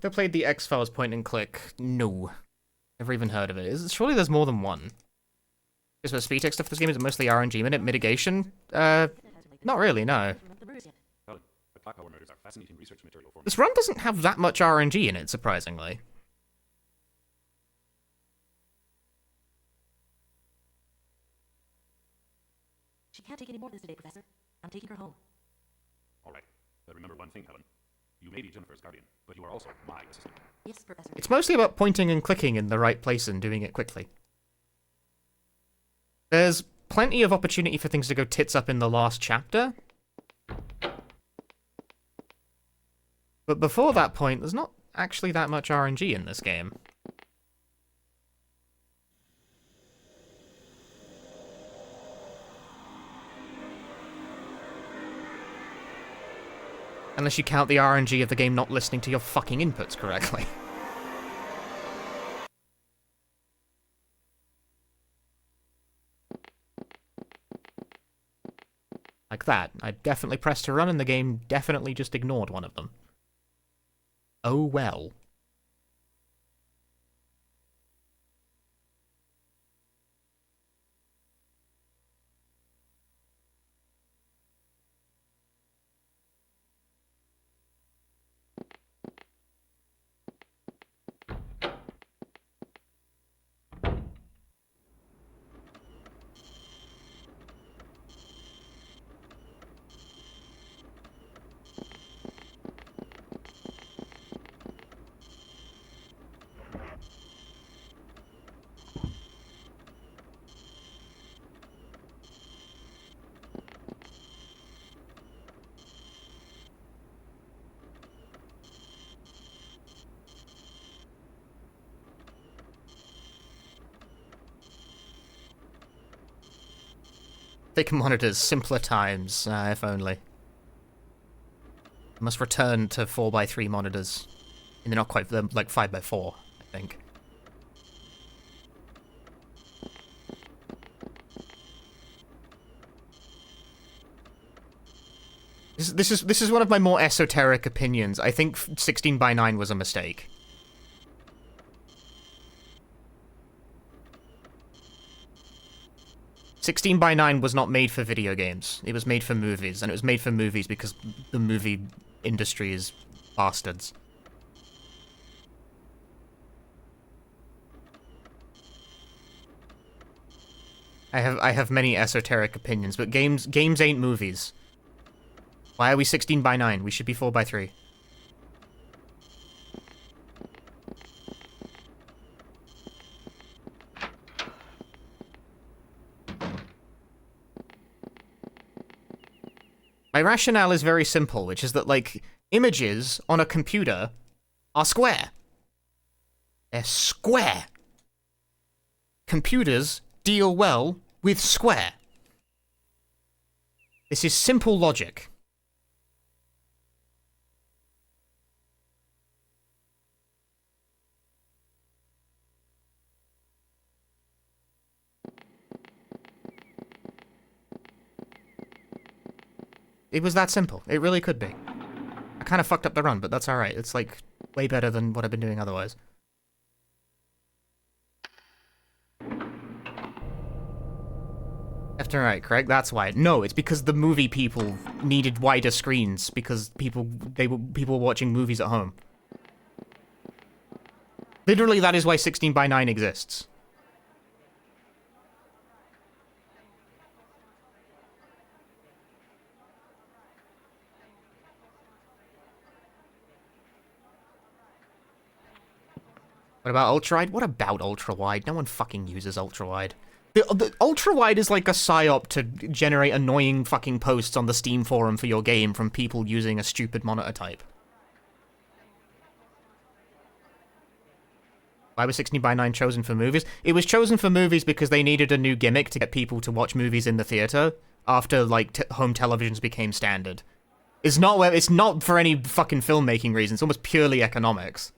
Ever played the X-Files point and click? No. Never even heard of it. Surely there's more than one. Is there speed tech stuff for this game? Is it mostly RNG minute mitigation? Not really, no. This run doesn't have that much RNG in it, surprisingly. She can't take any more of this today, Professor. I'm taking her home. All right. But remember one thing, Helen. You may be Jennifer's guardian, but you are also my assistant. Yes, Professor. It's mostly about pointing and clicking in the right place and doing it quickly. There's plenty of opportunity for things to go tits up in the last chapter. But before that point, there's not actually that much RNG in this game. Unless you count the RNG of the game not listening to your fucking inputs correctly. Like that. I definitely pressed to run and the game definitely just ignored one of them. Oh well. Thick monitors, simpler times, if only. Must return to 4x3 monitors. And they're not quite, they're like 5x4, I think. This is one of my more esoteric opinions. I think 16:9 was a mistake. "16:9 was not made for video games. It was made for movies, and it was made for movies because the movie industry is bastards. I have many esoteric opinions, but games ain't movies. Why are we 16:9? We should be 4x3. My rationale is very simple, which is that, like, images on a computer are square. They're square. Computers deal well with square. This is simple logic. It was that simple. It really could be. I kind of fucked up the run, but that's alright. It's, like, way better than what I've been doing otherwise. Left and right, correct? That's why. No, it's because the movie people needed wider screens because people were watching movies at home. Literally, that is why 16:9 exists. What about ultra-wide? What about ultra-wide? No one fucking uses ultra-wide. The ultra-wide is like a psyop to generate annoying fucking posts on the Steam forum for your game from people using a stupid monitor type. Why was 16:9 chosen for movies? It was chosen for movies because they needed a new gimmick to get people to watch movies in the theater after, like, home televisions became standard. It's not for any fucking filmmaking reason. It's almost purely economics.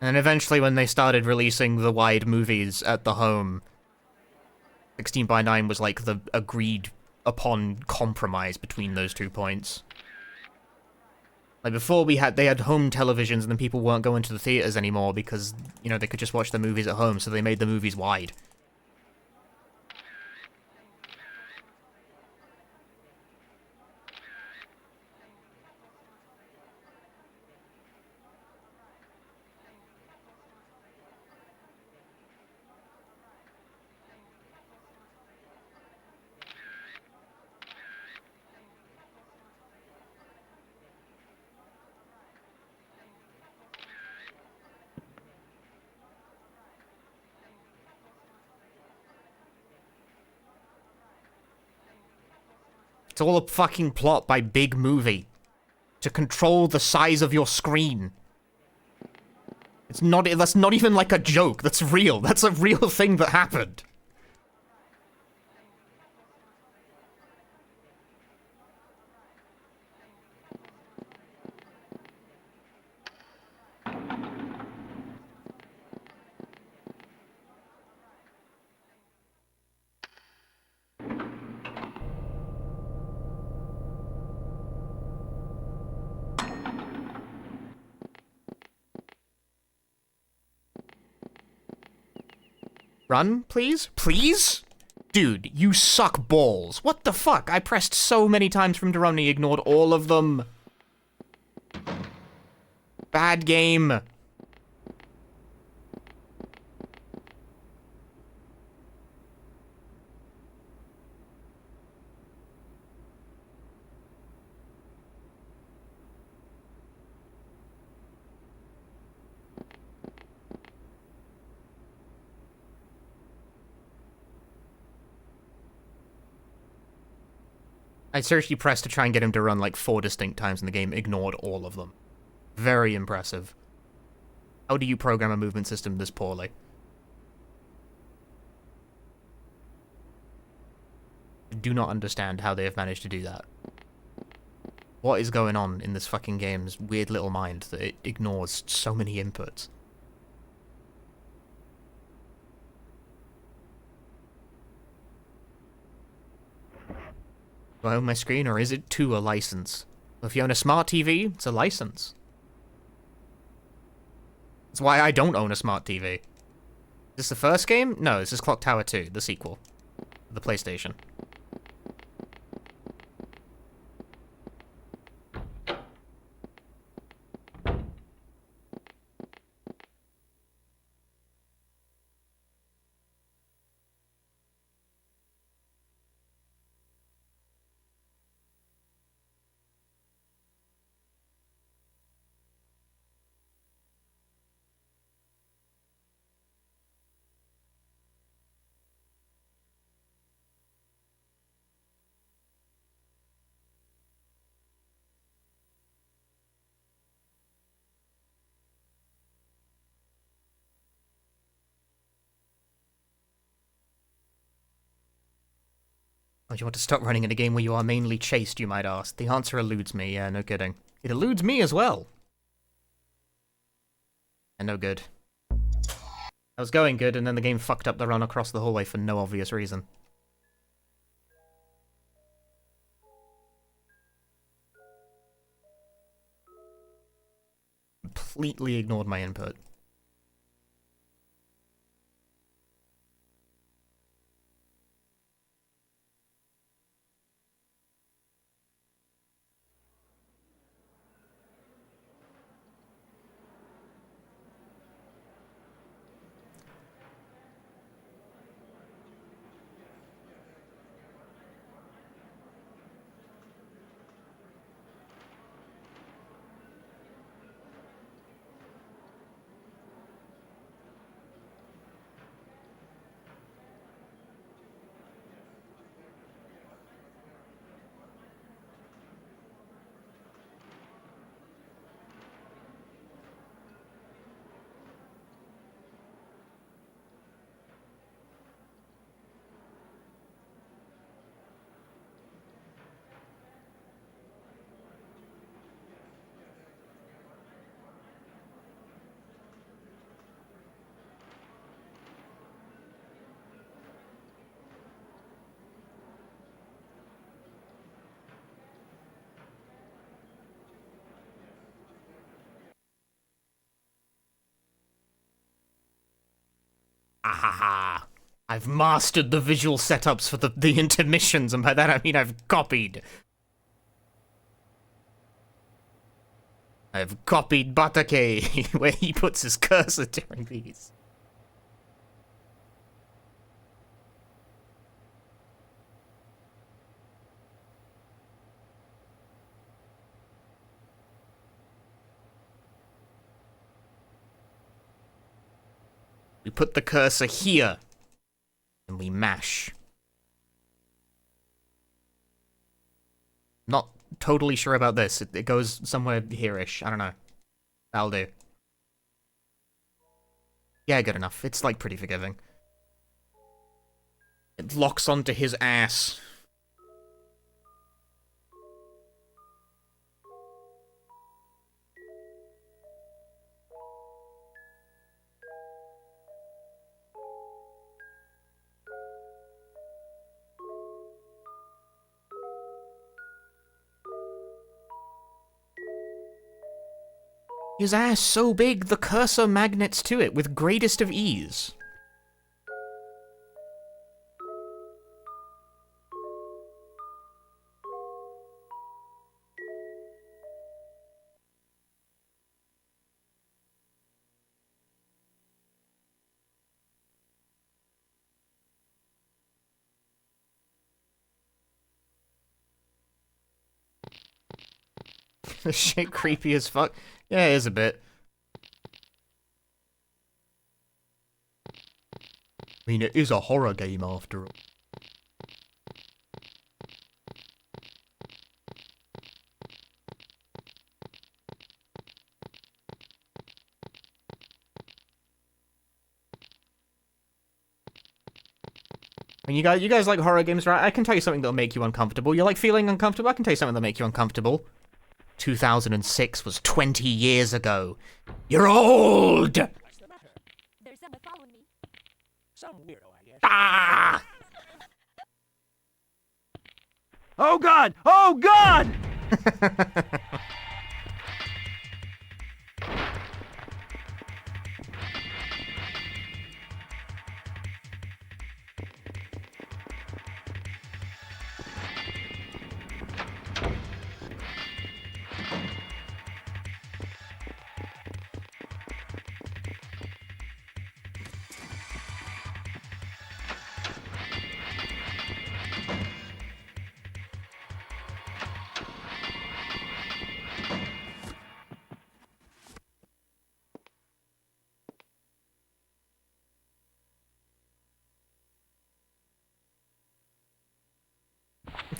And eventually when they started releasing the wide movies at the home, 16:9 was like the agreed upon compromise between those 2 points. Like before they had home televisions and then people weren't going to the theaters anymore because, you know, they could just watch the movies at home, so they made the movies wide. It's all a fucking plot by Big Movie. To control the size of your screen. That's not even like a joke, that's real. That's a real thing that happened. Run, please? Please? Dude, you suck balls. What the fuck? I pressed so many times for him to run and he ignored all of them. Bad game. I seriously pressed to try and get him to run like 4 distinct times and the game ignored all of them. Very impressive. How do you program a movement system this poorly? I do not understand how they have managed to do that. What is going on in this fucking game's weird little mind that it ignores so many inputs? Do I own my screen, or is it to a license? If you own a smart TV, it's a license. That's why I don't own a smart TV. Is this the first game? No, this is Clock Tower 2, the sequel. The PlayStation. Oh, do you want to stop running in a game where you are mainly chased, you might ask? The answer eludes me, yeah, no kidding. It eludes me as well. And no good. I was going good, and then the game fucked up the run across the hallway for no obvious reason. Completely ignored my input. Ahaha. I've mastered the visual setups for the intermissions, and by that I mean I've copied. I've copied Batake, where he puts his cursor during these. We put the cursor here, and we mash. Not totally sure about this. It goes somewhere here-ish. I don't know. That'll do. Yeah, good enough. It's, like, pretty forgiving. It locks onto his ass. His ass so big, the cursor magnets to it with greatest of ease. This shit creepy as fuck. Yeah, it is a bit. I mean, it is a horror game after all. And you guys like horror games, right? I can tell you something that'll make you uncomfortable. You like feeling uncomfortable? I can tell you something that'll make you uncomfortable. 2006 was 20 years ago. You're old! What's the matter? There's someone following me. Some weirdo, I guess. Ah! Oh God! Oh God!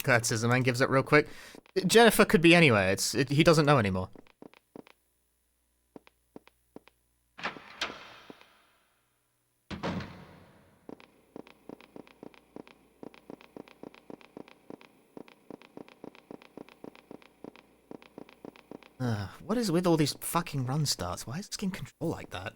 Glad Scissor Man gives it real quick. Jennifer could be anywhere. He doesn't know anymore. What is with all these fucking run starts? Why is this game control like that?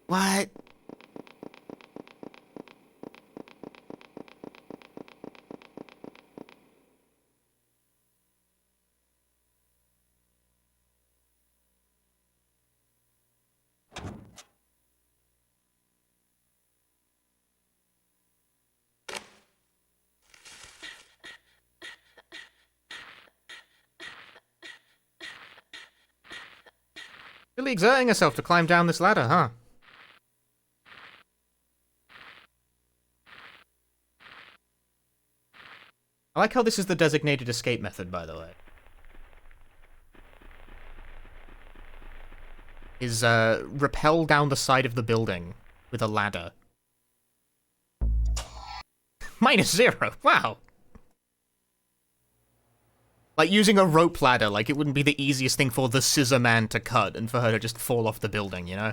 What? Really exerting herself to climb down this ladder, huh? I like how this is the designated escape method, by the way. Is, rappel down the side of the building with a ladder. -0. Wow. Like, using a rope ladder, like, it wouldn't be the easiest thing for the scissor man to cut and for her to just fall off the building, you know?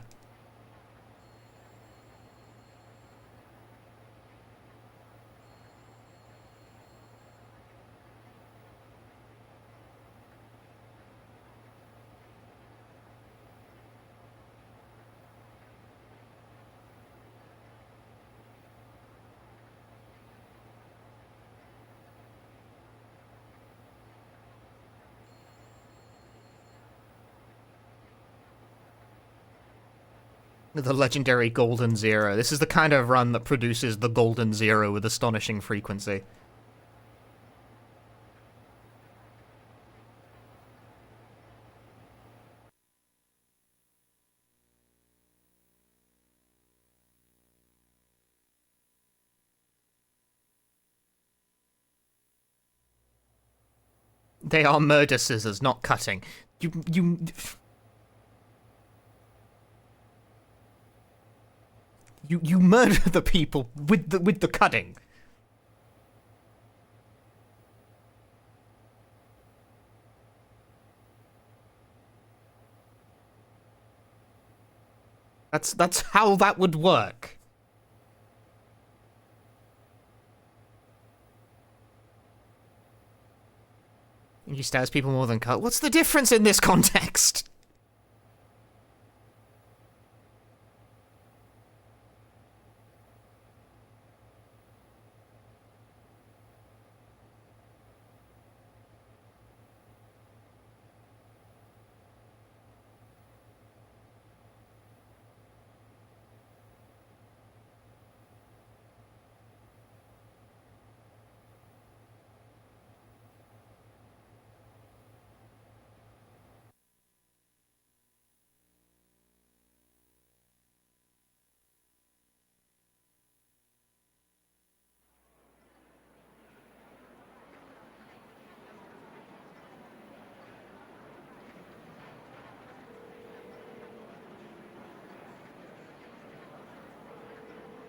The legendary Golden Zero. This is the kind of run that produces the Golden Zero with astonishing frequency. They are murder scissors, not cutting. You murder the people with the cutting. That's how that would work. You stabs people more than cut. What's the difference in this context?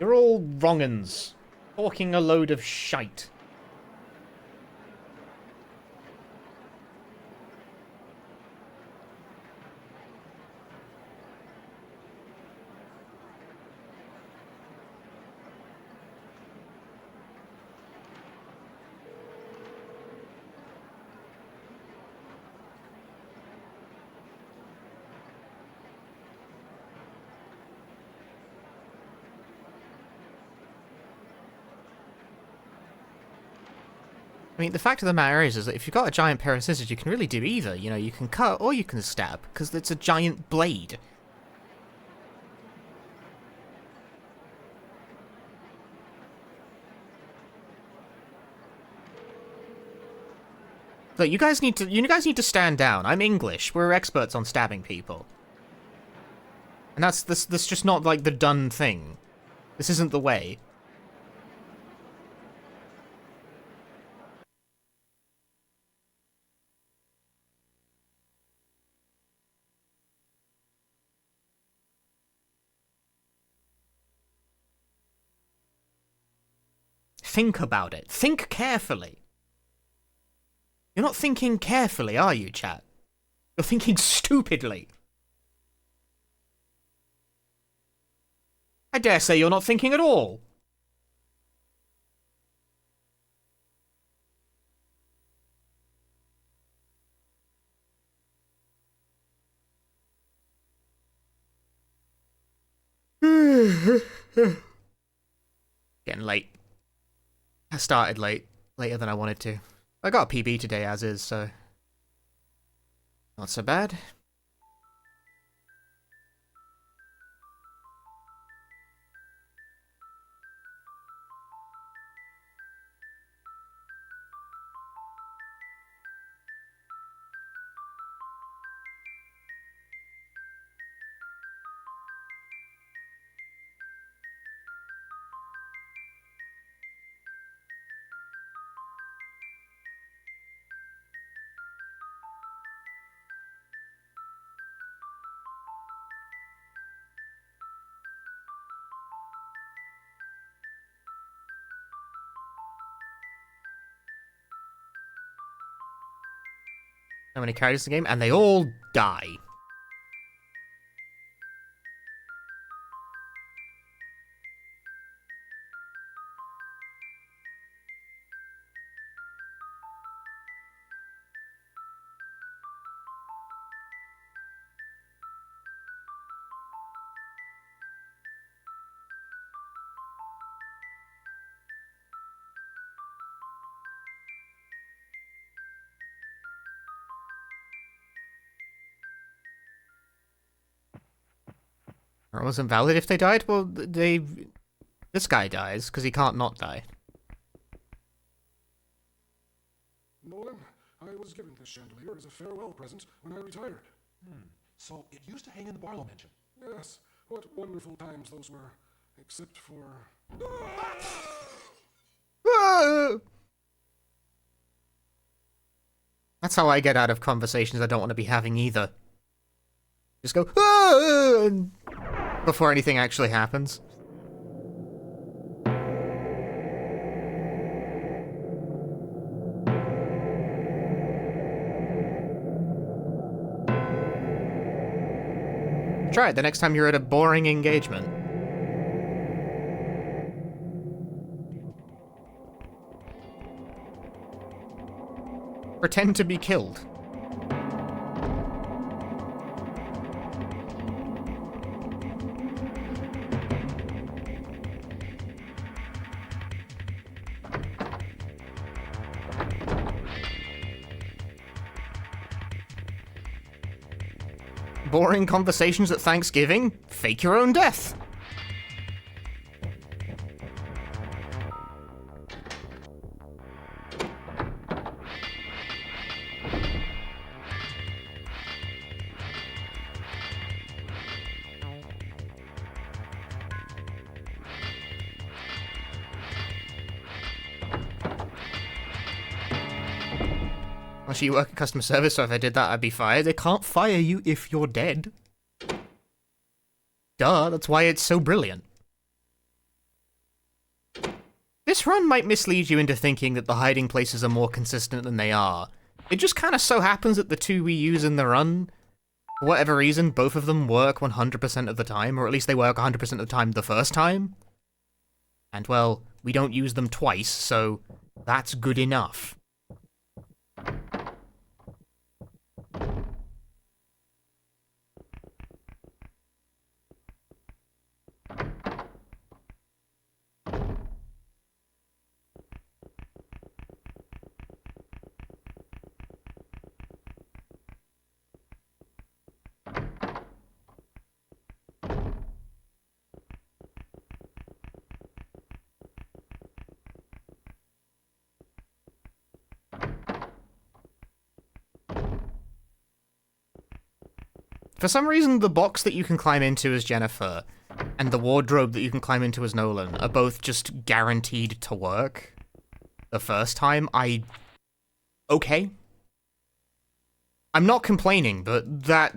You're all wrong'uns. Talking a load of shite. I mean, the fact of the matter is that if you've got a giant pair of scissors, you can really do either. You know, you can cut or you can stab, because it's a giant blade. Look, you guys need to stand down. I'm English. We're experts on stabbing people. And that's just not like the done thing. This isn't the way. Think about it. Think carefully. You're not thinking carefully, are you, chat? You're thinking stupidly. I dare say you're not thinking at all. Getting late. I started late. Later than I wanted to. I got a PB today as is, so... not so bad. So many characters in the game, and they all die. Or it wasn't valid if they died? Well, this guy dies, because he can't not die. Nolan, I was given this chandelier as a farewell present when I retired. So it used to hang in the Barlow mansion. Yes, what wonderful times those were. Except for... Ah! That's how I get out of conversations I don't want to be having either. Just go, "Ah!" before anything actually happens. Try it the next time you're at a boring engagement. Pretend to be killed. Boring conversations at Thanksgiving? Fake your own death. Actually, you work in customer service, so if I did that, I'd be fired. They can't fire you if you're dead. Duh, that's why it's so brilliant. This run might mislead you into thinking that the hiding places are more consistent than they are. It just kind of so happens that the two we use in the run, for whatever reason, both of them work 100% of the time, or at least they work 100% of the time the first time. And, well, we don't use them twice, so that's good enough. For some reason, the box that you can climb into as Jennifer and the wardrobe that you can climb into as Nolan are both just guaranteed to work the first time. Okay. I'm not complaining, but that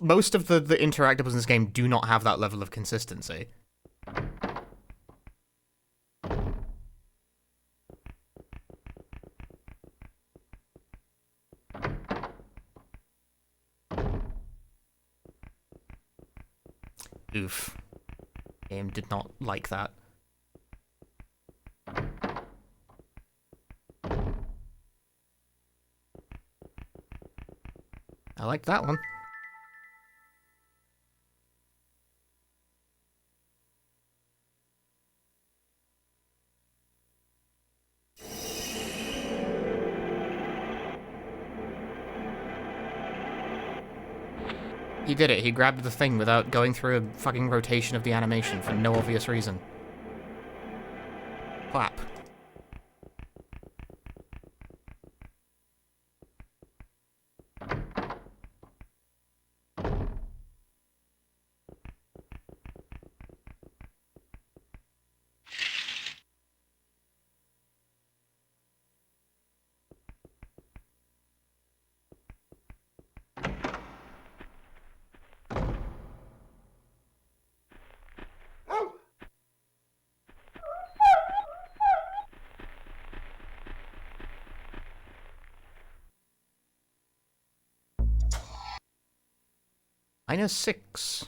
most of the interactables in this game do not have that level of consistency. Oof. Game did not like that. I like that one. He did it. He grabbed the thing without going through a fucking rotation of the animation for no obvious reason. Clap. -6.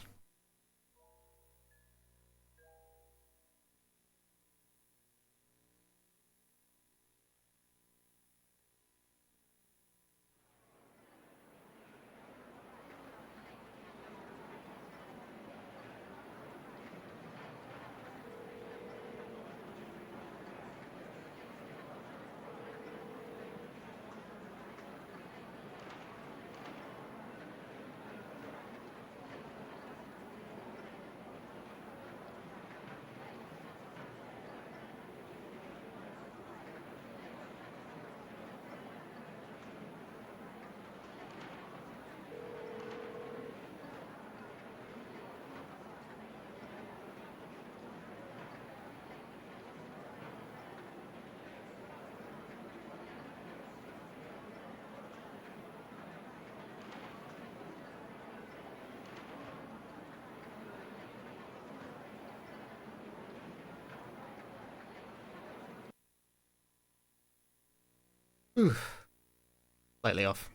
Oof. Slightly off.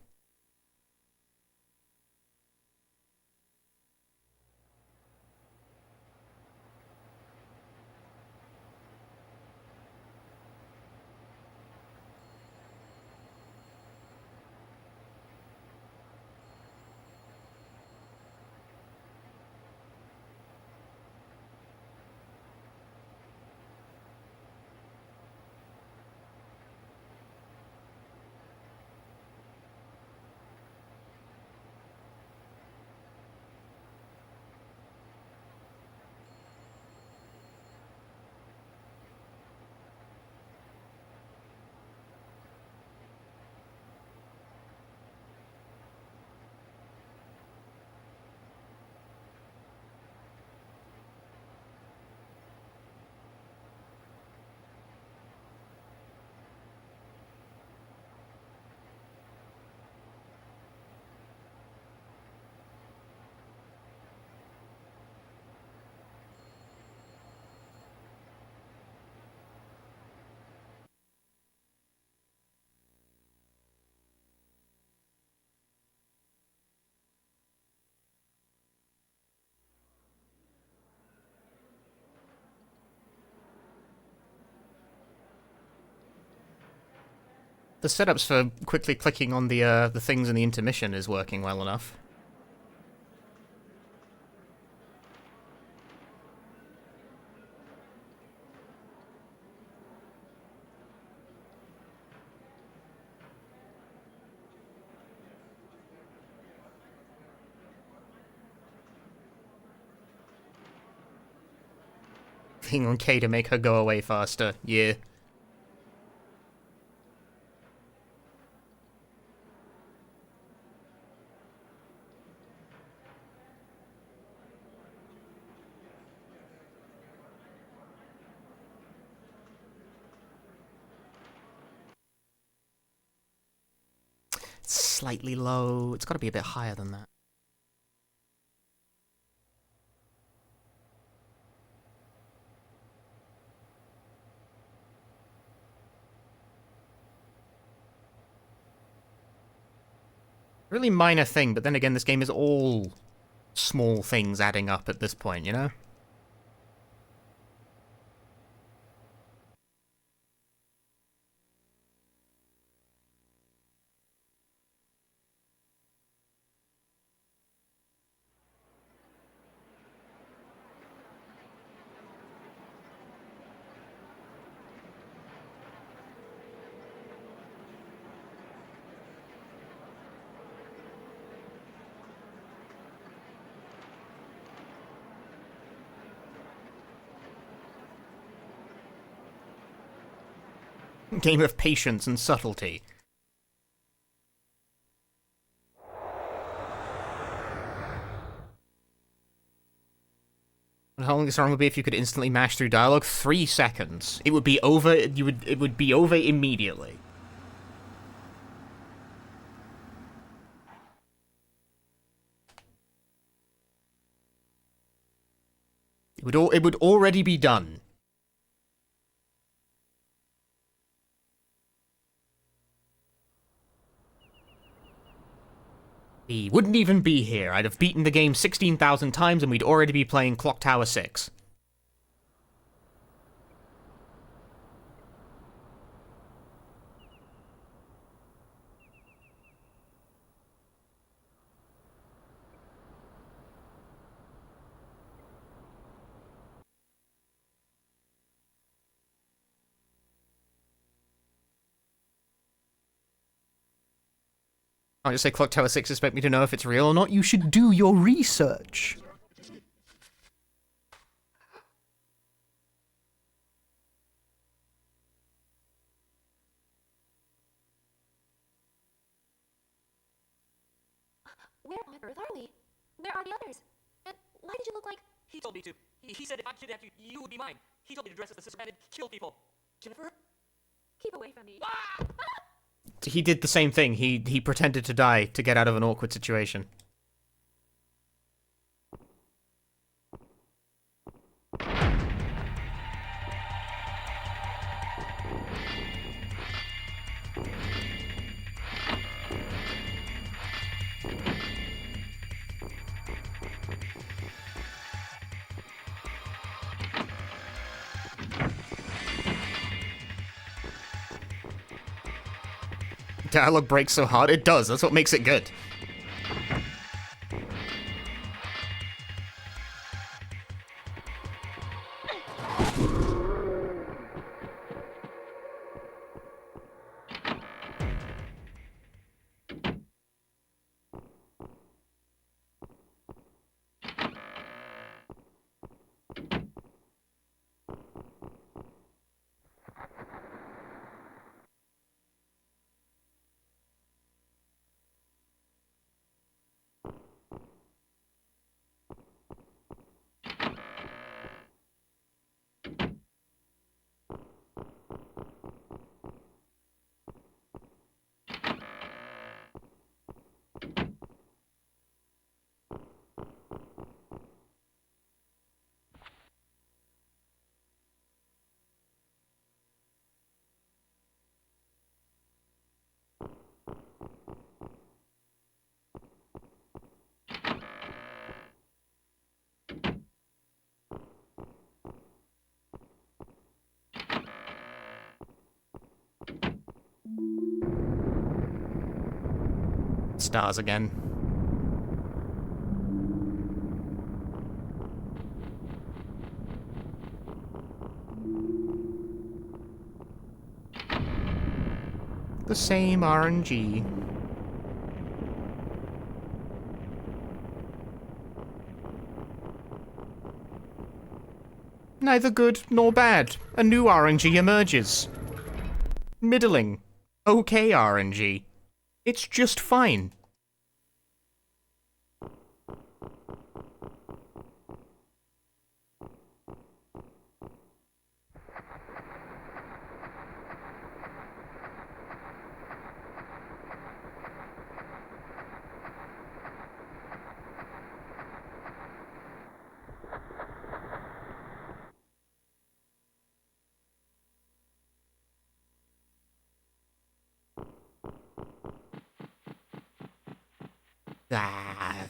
The setups for quickly clicking on the things in the intermission is working well enough. Clicking on K to make her go away faster. Yeah. Slightly low. It's got to be a bit higher than that. Really minor thing, but then again, this game is all small things adding up at this point, you know? Game of patience and subtlety. How long this song would be if you could instantly mash through dialogue? 3 seconds. It would be over. It would be over immediately. It would already be done. He wouldn't even be here. I'd have beaten the game 16,000 times and we'd already be playing Clock Tower 6. I'll just say Clock Tower 6 expect me to know if it's real or not. You should do your research. Where on earth are we? Where are the others? And why did you look like... He told me to. He said if I kidnapped you, you would be mine. He told me to dress as the sister and kill people. Jennifer? Keep away from me. He did the same thing. He pretended to die to get out of an awkward situation. Dialogue breaks so hard. It does. That's what makes it good. Stars again. The same RNG. Neither good nor bad. A new RNG emerges. Middling. Okay RNG. It's just fine. Ah.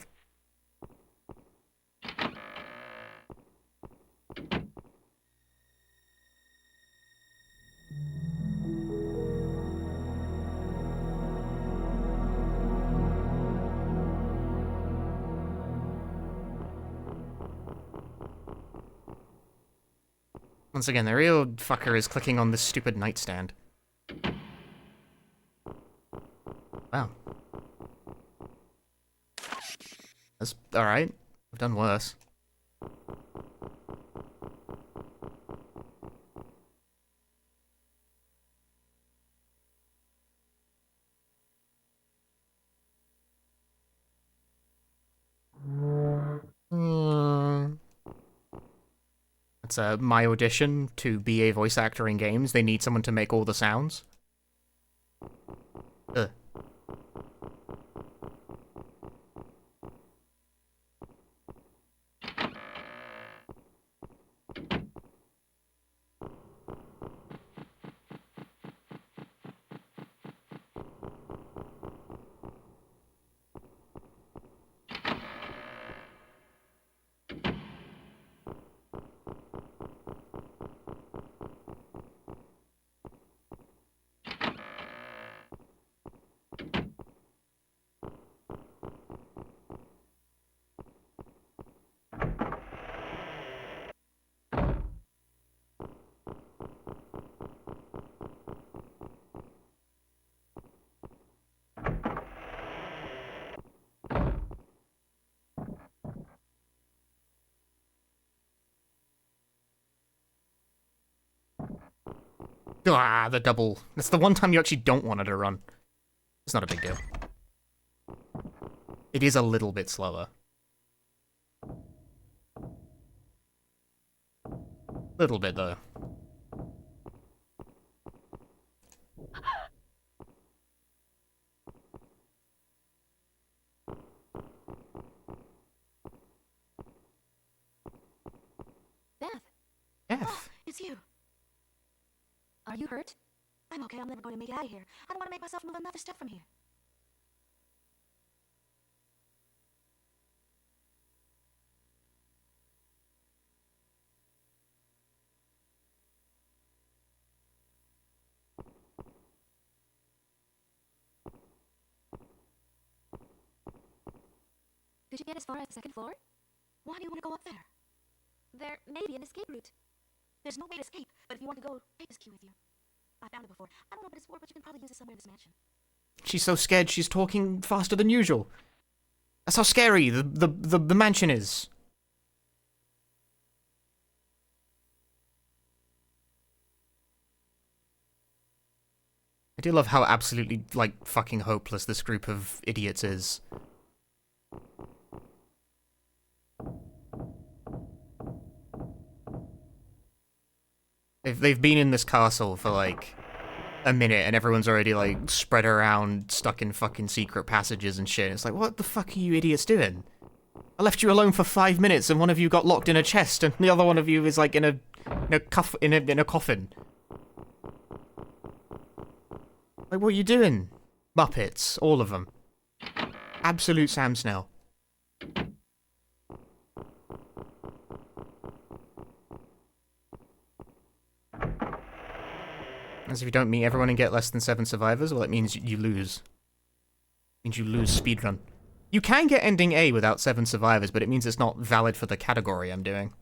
Once again, the real fucker is clicking on this stupid nightstand. Wow. That's alright. I've done worse. That's my audition to be a voice actor in games. They need someone to make all the sounds. Ugh. Ah, the double. That's the one time you actually don't want her to run. It's not a big deal. It is a little bit slower. Little bit, though. Beth, F. it's you. Are you hurt? I'm okay. I'm never going to make it out of here. I don't want to make myself move another step from here. Did you get as far as the second floor? Why do you want to go up there? There may be an escape route. There's no way to escape, but if you want to go, take this key with you. I found it before. I don't know what it's for, but you can probably use it somewhere in this mansion. She's so scared she's talking faster than usual. That's how scary the mansion is. I do love how absolutely, like, fucking hopeless this group of idiots is. They've been in this castle for, like, a minute, and everyone's already, like, spread around, stuck in fucking secret passages and shit. It's like, what the fuck are you idiots doing? I left you alone for 5 minutes, and one of you got locked in a chest, and the other one of you is, like, in a coffin. Like, what are you doing? Muppets, all of them. Absolute Sam Snell. As if you don't meet everyone and get less than 7 survivors, well, it means you lose. It means you lose speedrun. You can get ending A without 7 survivors, but it means it's not valid for the category I'm doing.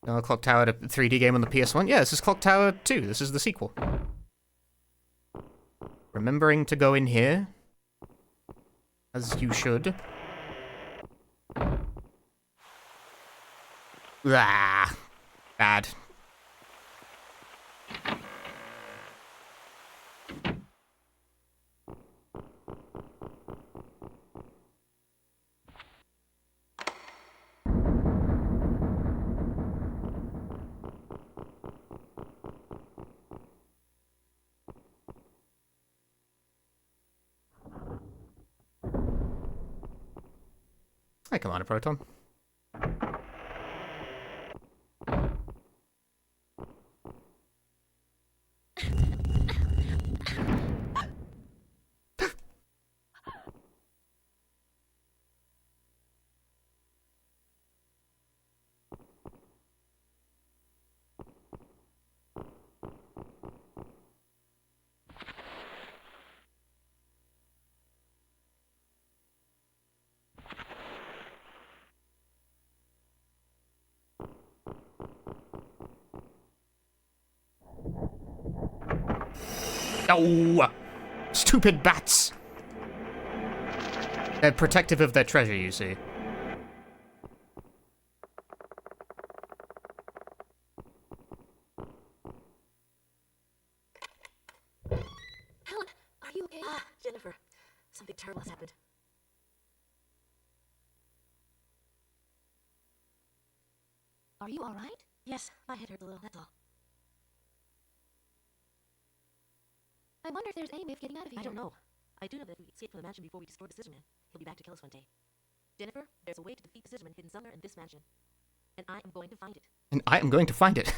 Clock Tower to 3D game on the PS1? Yeah, this is Clock Tower 2. This is the sequel. Remembering to go in here. As you should. Ah, bad. Hey, come on, Proton. Oh! Stupid bats! They're protective of their treasure, you see. Helen, are you okay? Ah, Jennifer. Something terrible has happened. Are you alright? Yes, my head hurt a little, that's all. I wonder if there's any way of getting out of here. I don't know. I do know that if we escape from the mansion before we destroy the Scissorman, he'll be back to kill us one day. Jennifer, there's a way to defeat the Scissorman hidden somewhere in this mansion. And I am going to find it. And I am going to find it.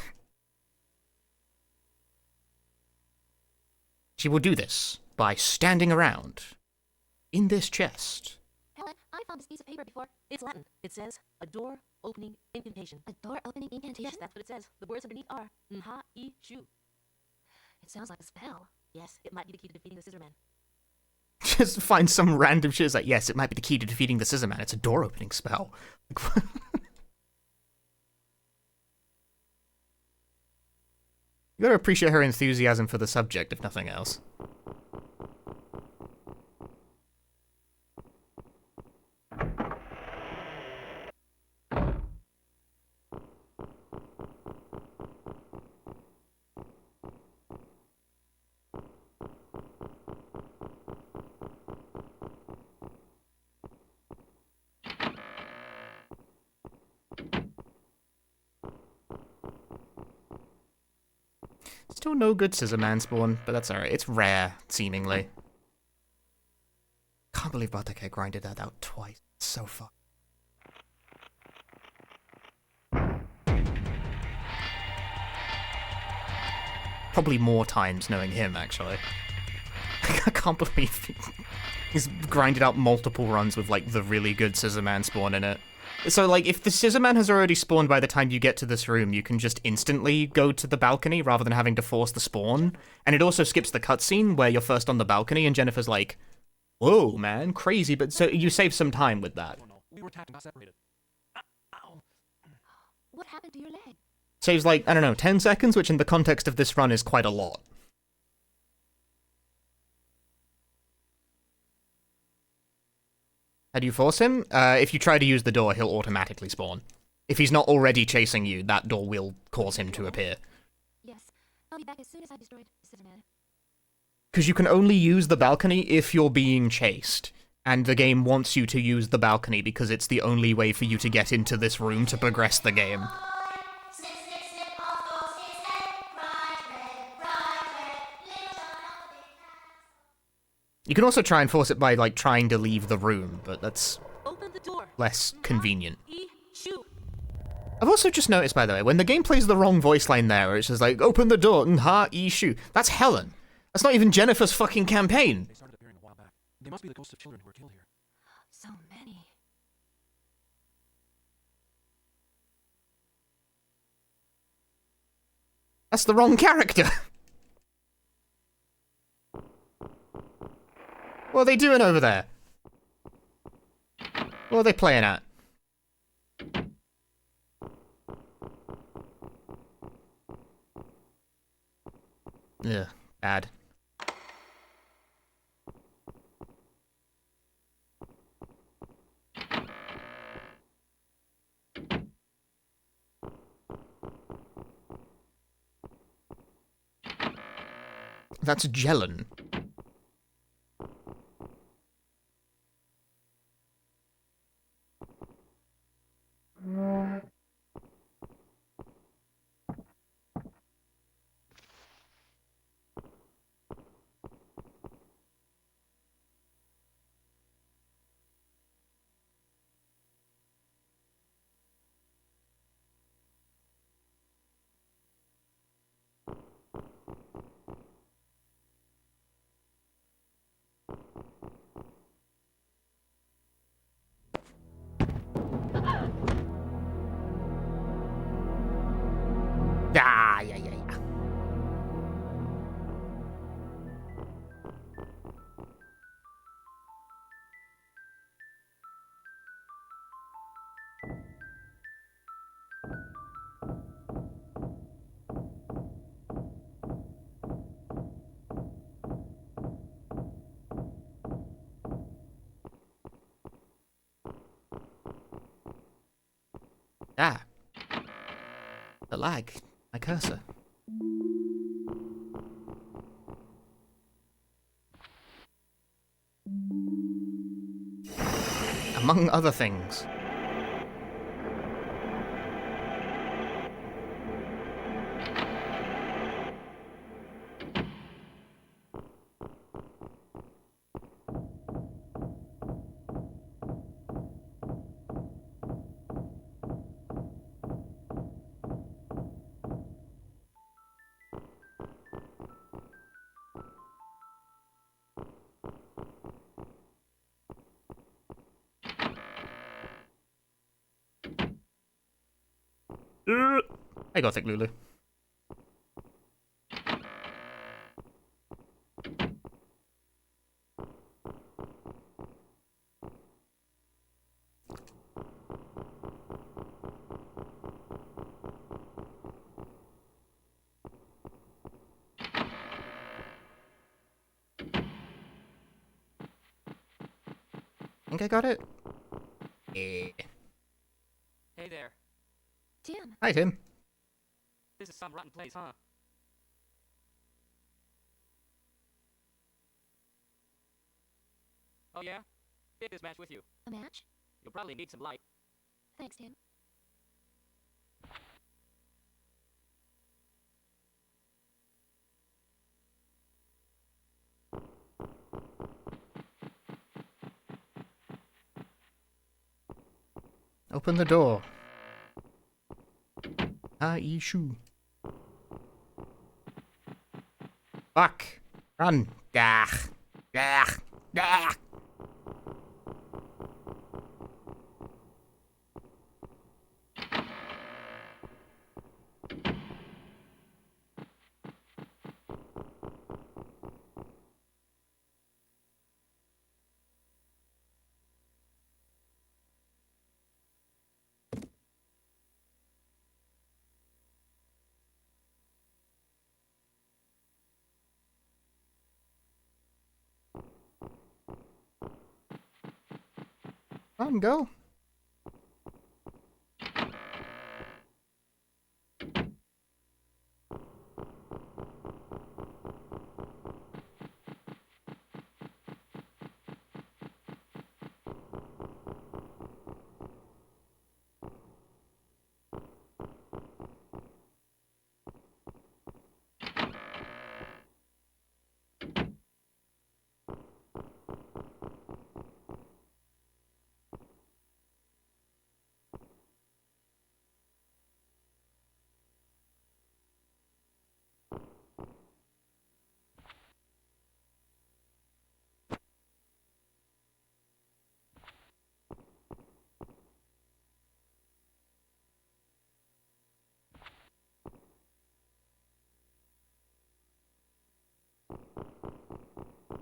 She will do this by standing around in this chest. Helen, I found this piece of paper before. It's Latin. It says, a door opening incantation. A door opening incantation? Yes, that's what it says. The words underneath are, Nha-I-Shu. It sounds like a spell. Yes, it might be the key to defeating the Scissorman. Just find some random shit. It's like, yes, it might be the key to defeating the Scissorman. It's a door opening spell. You gotta appreciate her enthusiasm for the subject, if nothing else. Still no good Scissor Man spawn, but that's alright. It's rare, seemingly. Can't believe Bartek grinded that out twice. It's so fun. Probably more times knowing him, actually. I can't believe he's grinded out multiple runs with, like, the really good Scissor Man spawn in it. So, like, if the Scissor Man has already spawned by the time you get to this room, you can just instantly go to the balcony rather than having to force the spawn. And it also skips the cutscene where you're first on the balcony and Jennifer's like, whoa, man, crazy. But so you save some time with that. Oh no, we were attacked and got separated. Ow. What happened to your leg? Saves, like, I don't know, 10 seconds, which in the context of this run is quite a lot. How do you force him? If you try to use the door, he'll automatically spawn. If he's not already chasing you, that door will cause him to appear. Yes. I'll be back as soon as I destroyed Scissor Man. Because you can only use the balcony if you're being chased. And the game wants you to use the balcony because it's the only way for you to get into this room to progress the game. You can also try and force it by, like, trying to leave the room, but that's Open the door. less convenient. Shoot. I've also just noticed, by the way, when the game plays the wrong voice line there, where it's just like, open the door, shoo, that's Helen. That's not even Jennifer's fucking campaign. They started appearing a while back. They must be the ghosts of children who were killed here. So many. That's the wrong character. What are they doing over there? What are they playing at? Ugh, bad. That's Jelen. Ah, yeah. Ah. The lag. My cursor. Among other things. Hey, Gothic Lulu. Think I got it? Yeah. Hey there. Tim, Hi, Tim. This is some rotten place, huh? Oh yeah? Take this match with you. a match? You'll probably need some light. Thanks, Tim. Open the door. Aishu. Fuck. Run. Gah. Gah. Gah. Come on, go.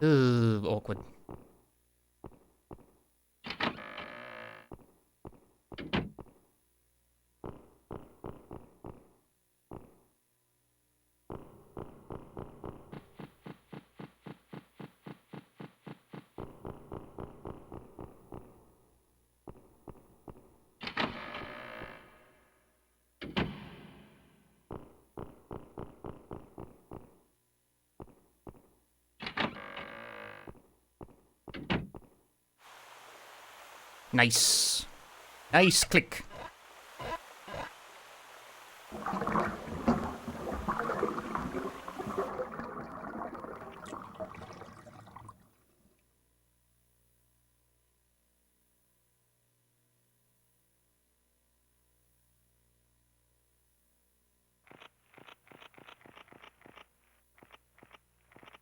Ugh, awkward. Nice. Nice click.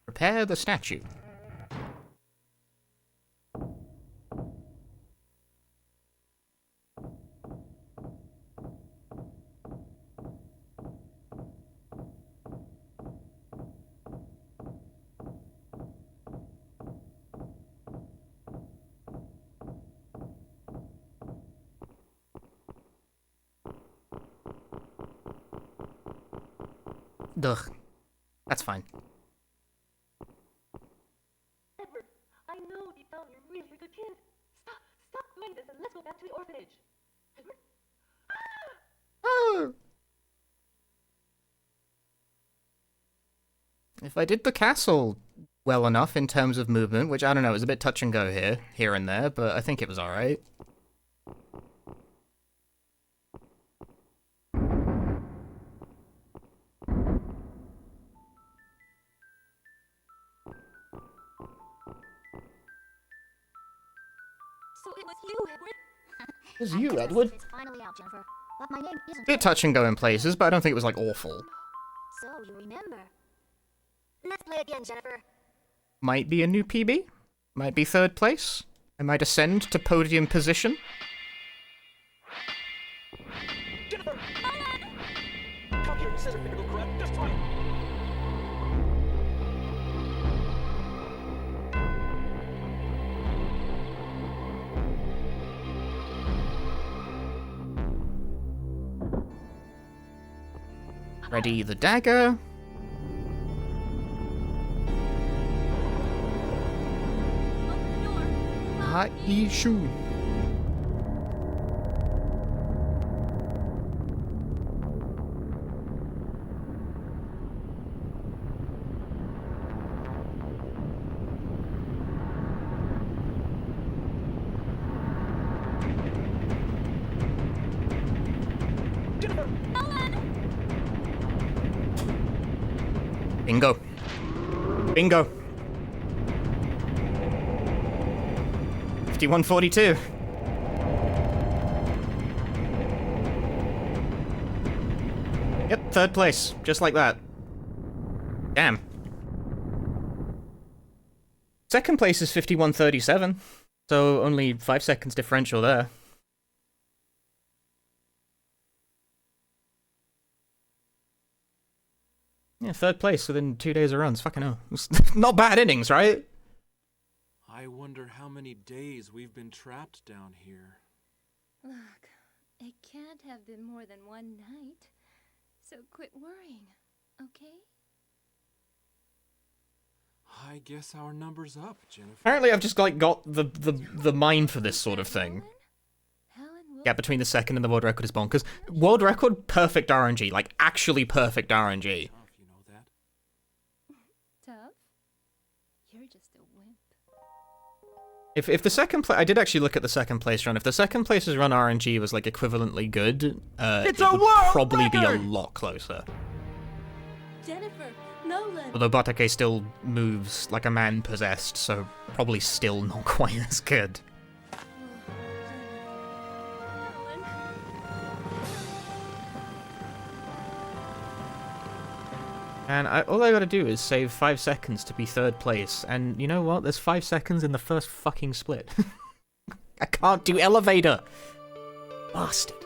Prepare the statue. Ugh. That's fine. Edward, I know deep down you're really a good kid. Stop doing this and let's go back to the orphanage. Edward? Oh. If I did the castle well enough in terms of movement, which I don't know, it was a bit touch and go here and there, but I think it was alright. So it was you, Edward? It was you, Edward. It's finally out, Jennifer. But my name isn't Bit touch and go in places, but I don't think it was like awful. So you remember. Let's play again, Jennifer. Might be a new PB. Might be third place. I might ascend to podium position. Jennifer! Come here, you scissor finger go crap. Just try it. Ready the dagger. Haishu. Bingo. Bingo. 5142. Yep, third place. Just like that. Damn. Second place is 51.37, so only 5 seconds differential there. Yeah, third place within 2 days of runs. Fucking hell. Not bad innings, right? I wonder how many days we've been trapped down here. Look, it can't have been more than one night. So quit worrying, okay? I guess our number's up, Jennifer. Apparently I've just like got the mind for this sort of thing. Yeah, between the second and the world record is bonkers. World record, perfect RNG. Like, actually perfect RNG. Tough, you know that. Tough? You're just a wimp. If the second place, I did actually look at the second place run. If the second place's run RNG was like equivalently good, it would probably be a lot closer. Jennifer, Nolan. Although Batake still moves like a man possessed, so probably still not quite as good. And all I gotta do is save 5 seconds to be third place, and you know what? There's 5 seconds in the first fucking split. I can't do elevator! Bastard.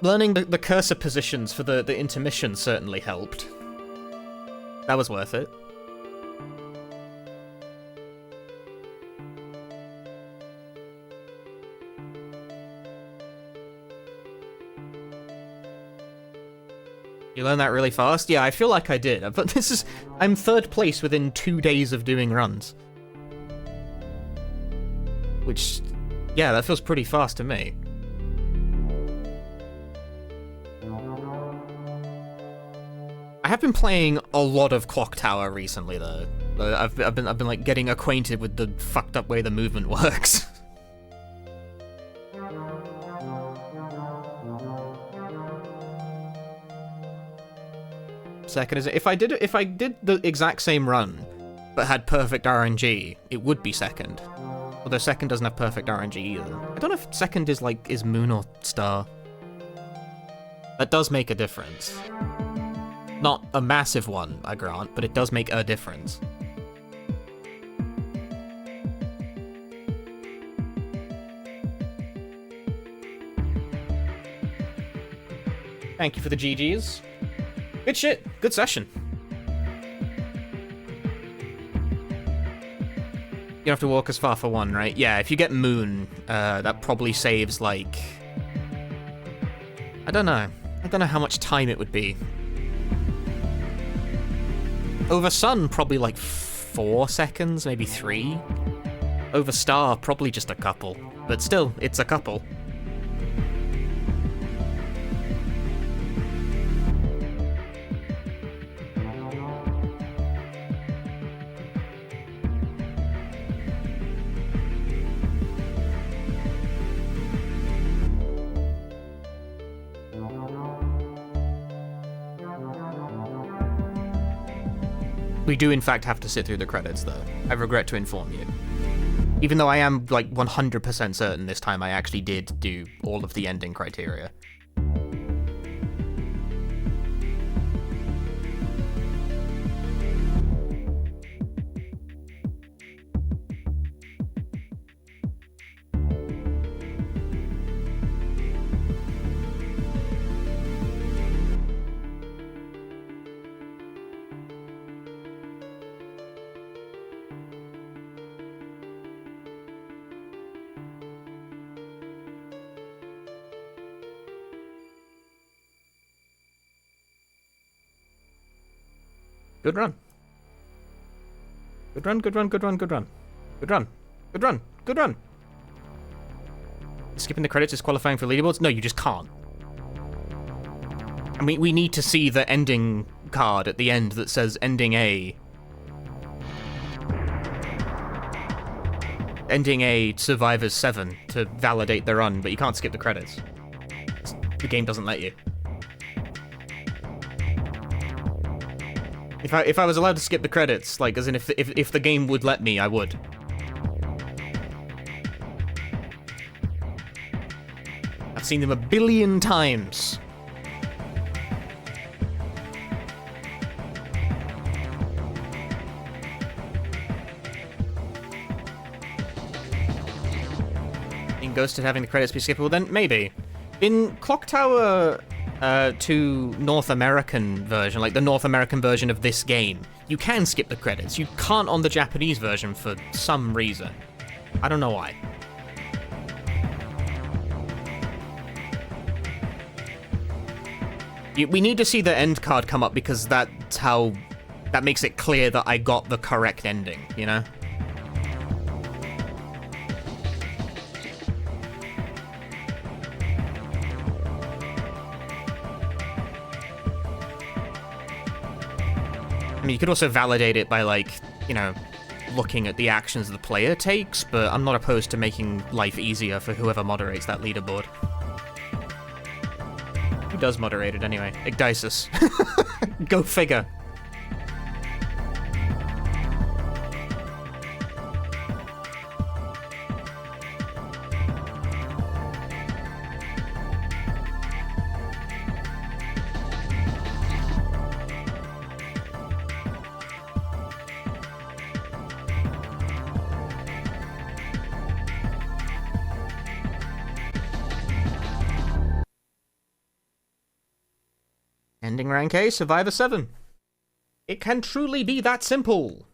Learning the cursor positions for the intermission certainly helped. That was worth it. You learned that really fast? Yeah, I feel like I did, but I'm third place within 2 days of doing runs. Which, yeah, that feels pretty fast to me. I have been playing a lot of Clock Tower recently, though. I've been like getting acquainted with the fucked up way the movement works. Second is if I did the exact same run, but had perfect RNG, it would be second. Although second doesn't have perfect RNG either. I don't know if second is moon or star. That does make a difference. Not a massive one, I grant, but it does make a difference. Thank you for the GGs. Good shit. Good session. You don't have to walk as far for one, right? Yeah, if you get moon, that probably saves, like... I don't know. I don't know how much time it would be. Over sun, probably like 4 seconds, maybe 3. Over star, probably just a couple. But still, it's a couple. We do in fact have to sit through the credits, though. I regret to inform you. Even though I am, like, 100% certain this time I actually did do all of the ending criteria. Good run. Good run, good run, good run, good run. Good run. Good run. Good run. Skipping the credits is qualifying for leaderboards? No, you just can't. I mean, we need to see the ending card at the end that says ending A. Ending A Survivors 7 to validate the run, but you can't skip the credits. The game doesn't let you. If I was allowed to skip the credits, like, as in if the game would let me, I would. I've seen them a billion times. In Ghosted having the credits be skippable, then maybe. In Clock Tower 2 North American version, like the North American version of this game, you can skip the credits. You can't on the Japanese version for some reason. I don't know why. We need to see the end card come up because that's how... that makes it clear that I got the correct ending, you know? I mean, you could also validate it by, like, you know, looking at the actions the player takes, but I'm not opposed to making life easier for whoever moderates that leaderboard. Who does moderate it anyway? Igdisis. Go figure. Ending rank A, Survivor 7. It can truly be that simple.